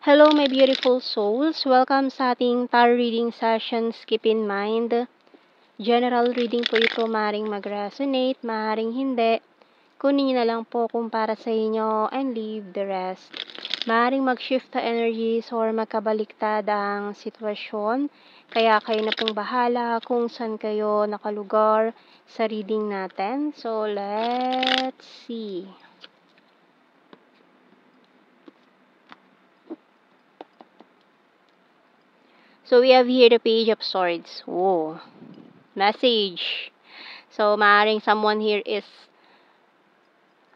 Hello, my beautiful souls. Welcome sa ating tarot reading sessions. Keep in mind, general reading po ito. Maaaring mag-resonate, maaaring hindi. Kunin nyo na lang po kung para sa inyo and leave the rest. Maaaring mag-shift na energies or magkabaliktad ang sitwasyon. Kaya kayo na pong bahala kung saan kayo nakalugar sa reading natin. So, let's see. So, we have here the Page of Swords. Whoa. Message. So, maaaring someone here is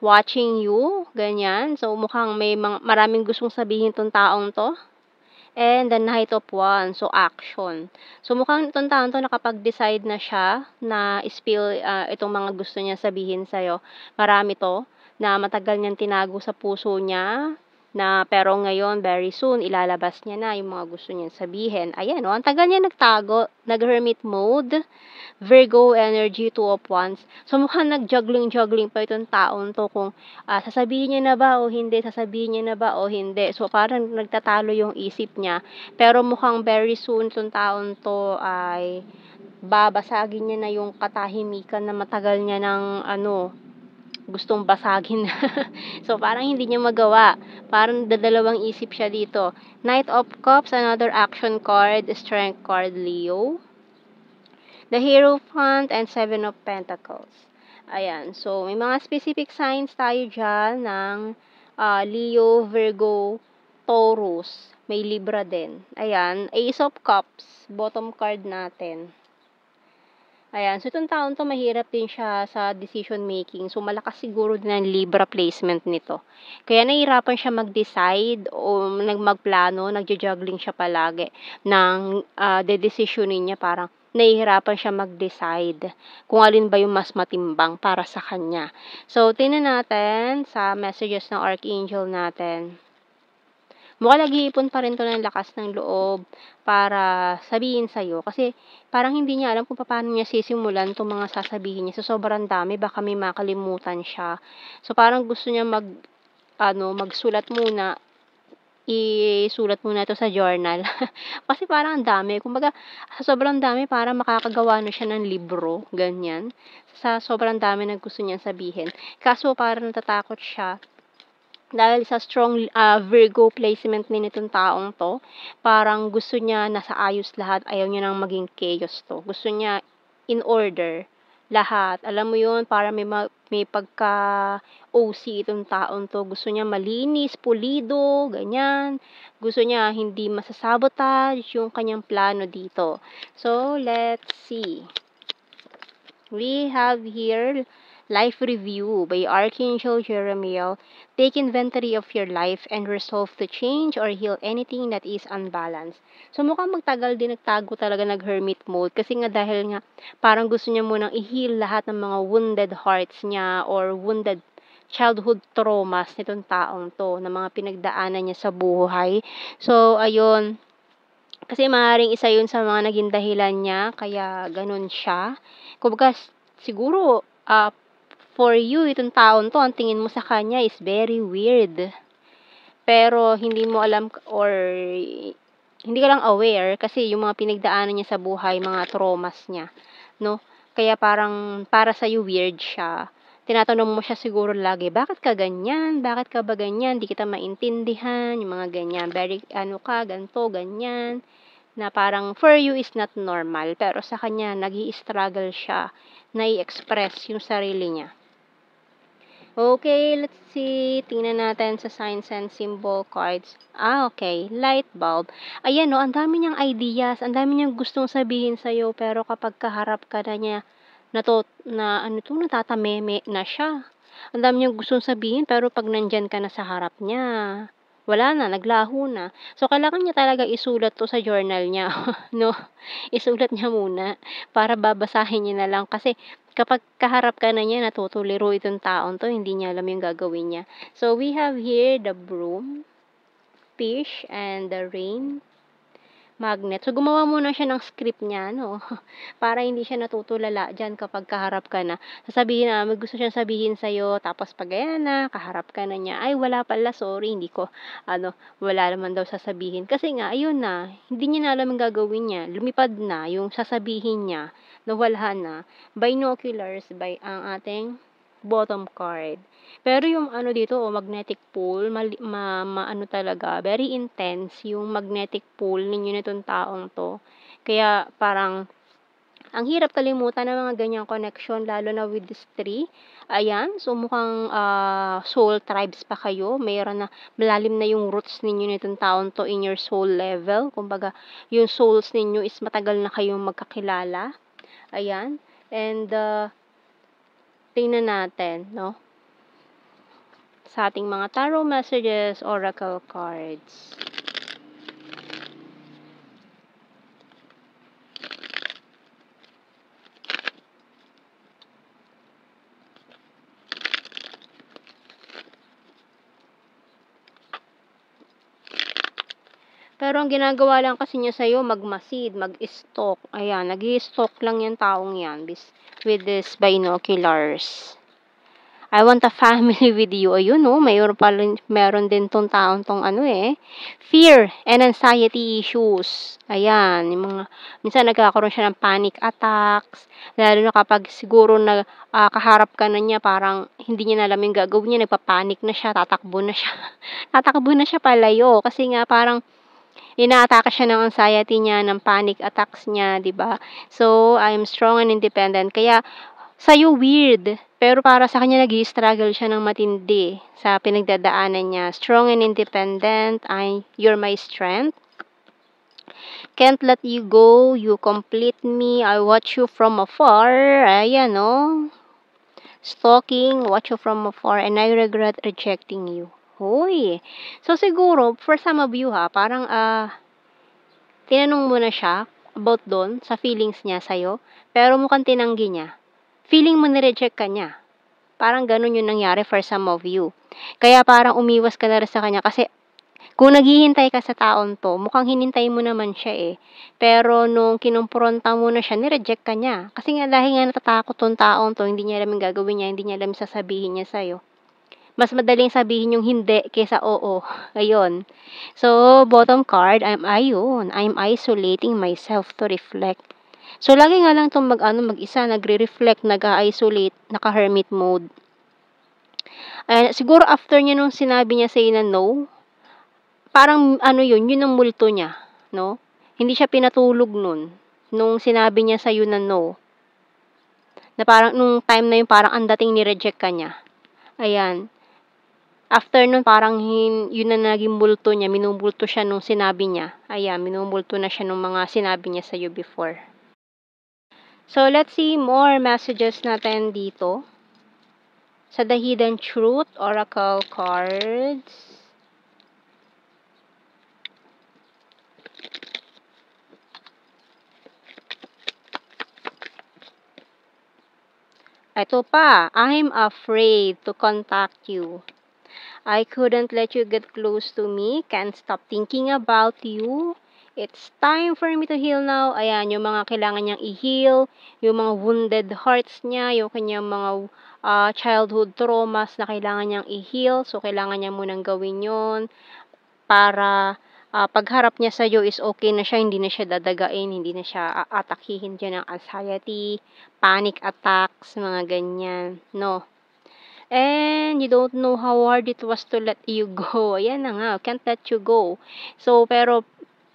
watching you. Ganyan. So, mukhang may maraming gustong sabihin tong taong to. And the Knight of Wands. So, action. So, mukhang itong taong to nakapag-decide na siya na spill itong mga gusto niya sabihin sa'yo. Marami to na matagal niyang tinago sa puso niya. Pero ngayon, very soon, ilalabas niya na yung mga gusto niyang sabihin. Ayan, ang tagal niya nagtago, nag-hermit mode, Virgo energy, 2 of Wands. So, mukhang nag-juggling pa itong taon to kung sasabihin niya na ba o hindi, sasabihin niya na ba o hindi. So, parang nagtatalo yung isip niya. Pero mukhang very soon itong taon to ay babasagin niya na yung katahimikan na matagal niya ng gustong basagin. So, parang hindi niya magawa. Parang dadalawang isip siya dito. Knight of Cups, another action card, Strength card, Leo. The Hierophant, and Seven of Pentacles. Ayan. So, may mga specific signs tayo dyan ng Leo, Virgo, Taurus. May Libra din. Ayan. Ace of Cups, bottom card natin. Ayan, so itong taon to mahirap din siya sa decision making. So malakas siguro din ang Libra placement nito. Kaya nahihirapan siya mag-decide o magplano, nagja-juggling siya palagi ng de-decisionin niya, parang nahihirapan siya mag-decide kung alin ba yung mas matimbang para sa kanya. So tingnan natin sa messages ng Archangel natin. Mukhang nag-iipon pa rin 'to ng lakas ng loob para sabihin sa'yo. Kasi parang hindi niya alam kung paano niya sisimulan 'tong mga sasabihin niya. So, sobrang dami, baka may makalimutan siya. So, parang gusto niya magsulat muna, isulat muna 'to sa journal. Kasi parang ang dami. Kumbaga, sa sobrang dami parang makakagawa na siya ng libro, ganyan. Sa sobrang dami ng gusto niyang sabihin. Kaso parang natatakot siya dahil sa strong Virgo placement ni nitong taong to. Parang gusto niya nasa ayos lahat, ayaw niya nang maging chaos to. Gusto niya in order lahat. Alam mo yun, para may pagka-OC itong taong to. Gusto niya malinis, pulido, ganyan. Gusto niya hindi masasabotage yung kanyang plano dito. So, let's see. We have here Life Review by Archangel Jeremiel. Take inventory of your life and resolve to change or heal anything that is unbalanced. So mukhang magtagal din nagtago talaga, nag-hermit mode. Kasi nga dahil nga parang gusto niya munang i-heal lahat ng mga wounded hearts niya or wounded childhood traumas nitong taong to, na mga pinagdaanan niya sa buhay. So, ayun. Kasi maaaring isa yun sa mga naging dahilan niya, kaya ganun siya. Kumbaga, siguro, for you, itong taon to, ang tingin mo sa kanya is very weird. Pero hindi mo alam or hindi ka lang aware kasi yung mga pinagdaanan niya sa buhay, mga traumas niya, no? Kaya parang para sa you weird siya. Tinatanong mo siya siguro lagi, bakit ka ganyan? Bakit ka ba ganyan? Di kita maintindihan, yung mga ganyan. Very ganto, ganyan. Na parang for you is not normal, pero sa kanya nag-i-struggle siya na i-express yung sarili niya. Okay, let's see. Tingnan natin sa signs and symbol cards. Okay. Light bulb. Ayan, no, ang dami niyang ideas, ang dami niyang gustong sabihin sa'yo, pero kapag kaharap ka na niya, natatameme na siya. Ang dami niyang gustong sabihin, pero pag nandyan ka na sa harap niya, wala na, naglaho na. So, kailangan niya talaga isulat to sa journal niya, no? Isulat niya muna para babasahin niya na lang. Kasi kapag kaharap ka na niya, natutuliro itong taon to, hindi niya alam yung gagawin niya. So, we have here the broom, fish, and the rain. magnet. So, gumawa muna siya ng script niya, no? Para hindi siya natutulala diyan kapag kaharap ka na. Sasabihin na, may gusto siyang sabihin sa'yo, tapos pag ayan na, kaharap ka na niya, ay wala pala, sorry, hindi ko, wala naman daw sasabihin. Kasi nga, ayun na, hindi niya na alam ang gagawin niya. Lumipad na yung sasabihin niya, nawala na. Binoculars by ang ating bottom card. Pero yung dito, magnetic pole, ano talaga, very intense yung magnetic pole ninyo nitong taong to. Kaya parang ang hirap kalimutan ng mga ganyang connection, lalo na with this tree. Ayan, so mukhang soul tribes pa kayo. Mayroon na, malalim na yung roots ninyo nitong taong to in your soul level. Kumbaga, yung souls ninyo is matagal na kayong magkakilala. Ayan, and tingnan natin, no? Sa ating mga tarot messages, oracle cards. Pero ang ginagawa lang kasi niya sa'yo, magmasid, mag-stalk. Ayan, nag-i-stalk lang yung taong yan with this binoculars. I want a family with you. Ayun, no? Meron din tong taong tong fear and anxiety issues. Ayan, yung mga, minsan nagkakaroon siya ng panic attacks, lalo na kapag siguro na kaharap ka na niya, parang hindi niya na alam yung gagawin niya, nagpapanik na siya, tatakbo na siya. Tatakbo na siya palayo, kasi nga parang inaatake siya ng anxiety niya, ng panic attacks niya, 'di ba? So, I'm strong and independent. Kaya sa'yo weird, pero para sa kanya nag-i-struggle siya ng matindi sa pinagdadaanan niya. Strong and independent, you're my strength. Can't let you go, you complete me, I watch you from afar. Ayan, no? Stalking, watch you from afar, and I regret rejecting you. Hoy. So, siguro, for some of you parang tinanong mo na siya about doon sa feelings niya sa'yo, pero mukhang tinanggi niya. Feeling mo nireject ka niya. Parang ganun yung nangyari for some of you. Kaya parang umiwas ka na rin sa kanya kasi kung naghihintay ka sa taon to, mukhang hinintay mo naman siya Pero nung kinumpronta mo na siya, nireject ka niya. Kasi nga dahil nga natatakot tong taon to, hindi niya alam yung gagawin niya, hindi niya alam yung sasabihin niya sa'yo. Mas madaling sabihin yung hindi kaysa oo. Ayun. So, bottom card, I'm isolating myself to reflect. So, lagi nga lang itong mag-isa, nagre-reflect, nag-isolate, naka-hermit mode. Siguro after niya nung sinabi niya sa'yo na no, parang yun ang multo niya, no? Hindi siya pinatulog nun, nung sinabi niya sa'yo na no. Na parang, nung time na yun, parang ang dating ni-reject ka niya. Ayan. After nun, parang yun na naging multo niya, minumulto siya nung sinabi niya. Ayan, minumulto na siya nung mga sinabi niya sa'yo before. So, let's see more messages natin dito. Sa The Hidden Truth, Oracle cards. Ito pa, I'm afraid to contact you. I couldn't let you get close to me. Can't stop thinking about you. It's time for me to heal now. Ayan, yung mga kailangan niyang i-heal, yung mga wounded hearts niya, yung kanyang mga childhood traumas na kailangan niyang i-heal. So, kailangan niya munang gawin yon para pagharap niya sa'yo is okay na siya, hindi na siya dadagain, hindi na siya atakihin dyan ng anxiety, panic attacks, mga ganyan, no? And you don't know how hard it was to let you go. Ayan na nga, can't let you go. So, pero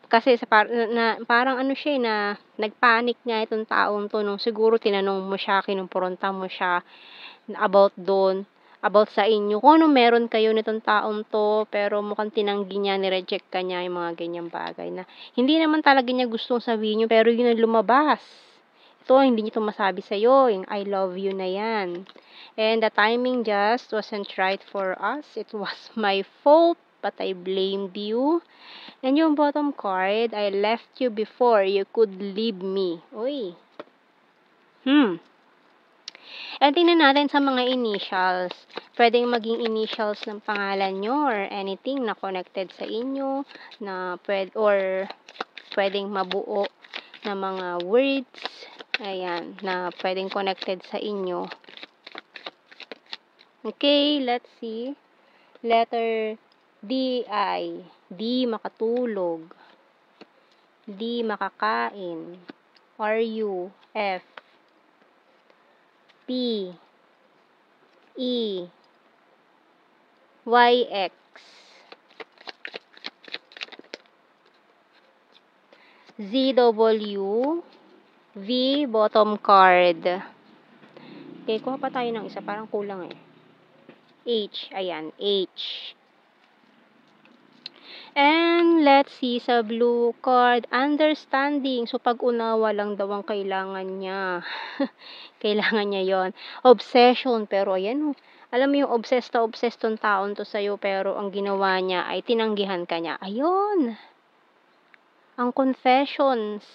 kasi parang siya na nagpanic nga itong taong to nung siguro tinanong mo siya, kinumpronta mo siya about doon, about sa inyo. Kung anong meron kayo nitong taong to, pero mukhang tinanggi niya, nireject ka niya, yung mga ganyang bagay na hindi naman talaga niya gustong sabihin nyo, pero yun ang lumabas. Ito, hindi niyo ito masabi sa'yo, yung I love you na yan. And the timing just wasn't right for us. It was my fault, but I blamed you. And yung bottom card, I left you before you could leave me. Uy. And tingnan natin sa mga initials. Pwedeng maging initials ng pangalan nyo or anything na connected sa inyo na or pwedeng mabuo na mga words, ayan, na pwedeng connected sa inyo. Okay, let's see. Letter D-I. D, makatulog. D, makakain. R-U, F. P, E, Y, X. Z-W, V, bottom card. Okay, kuha pa tayo ng isa. Parang kulang eh. H, ayan, H. And let's see sa blue card, understanding. So, pag-unawa lang daw ang kailangan niya. Kailangan niya yon. Obsession, pero ayan, alam mo yung obsessed tong taon to sa'yo, pero ang ginawa niya ay tinanggihan ka niya. Ayun. Ang confessions.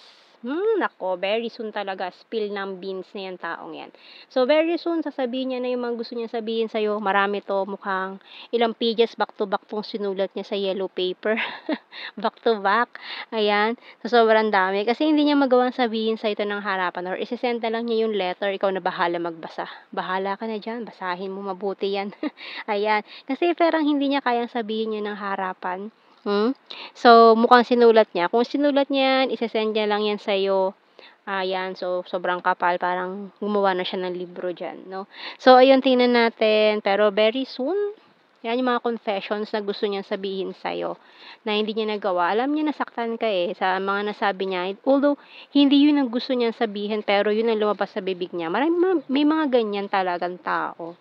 Nako, very soon talaga. Spill ng beans na yan taong yan. So, very soon, sasabihin niya na yung mga gusto niya sabihin sa'yo. Marami to, mukhang ilang pages back to back tong sinulat niya sa yellow paper. Back to back. Ayan. So, sobrang dami. Kasi hindi niya magawang sabihin sa ito ng harapan or isisend na lang niya yung letter. Ikaw na bahala magbasa. Bahala ka na dyan. Basahin mo mabuti yan. Ayan. Kasi parang hindi niya kayang sabihin niya ng harapan. So, mukhang sinulat niya. Kung sinulat niya yan, isesend niya lang yan sa'yo. Ayan, so, sobrang kapal. Parang gumawa na siya ng libro dyan, no? So, ayun, tingnan natin. Pero very soon, yan yung mga confessions na gusto niyang sabihin sa'yo na hindi niya nagawa. Alam niya nasaktan ka eh sa mga nasabi niya. Although, hindi yun ang gusto niyang sabihin, pero yun ang lumabas sa bibig niya. May mga ganyan talagang tao.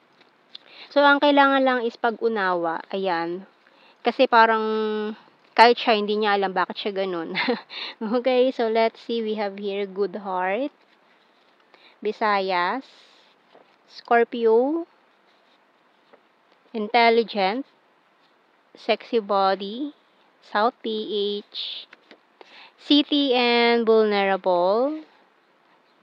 So, ang kailangan lang is pag-unawa. Ayan. Kasi parang kahit siya hindi niya alam bakit siya ganun. Okay, so let's see. We have here good heart, Visayas, Scorpio, intelligent, sexy body, South PH, city and vulnerable,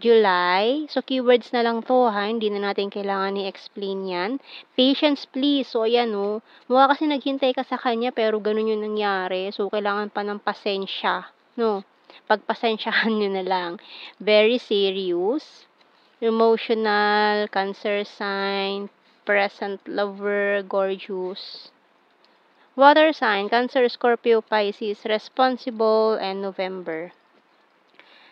July. So, keywords na lang to ha. Hindi na natin kailangan i-explain yan. Patience please. So, ayan o. Mukha kasi naghintay ka sa kanya pero ganun yung nangyari. So, kailangan pa ng pasensya. No? Pagpasensyahan nyo na lang. Very serious. Emotional, Cancer sign, present lover, gorgeous. Water sign, Cancer, Scorpio, Pisces, responsible, and November.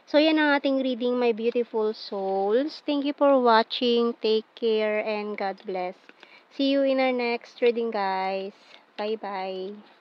So, yan ang ating reading, my beautiful souls. Thank you for watching. Take care and God bless. See you in our next reading, guys. Bye-bye.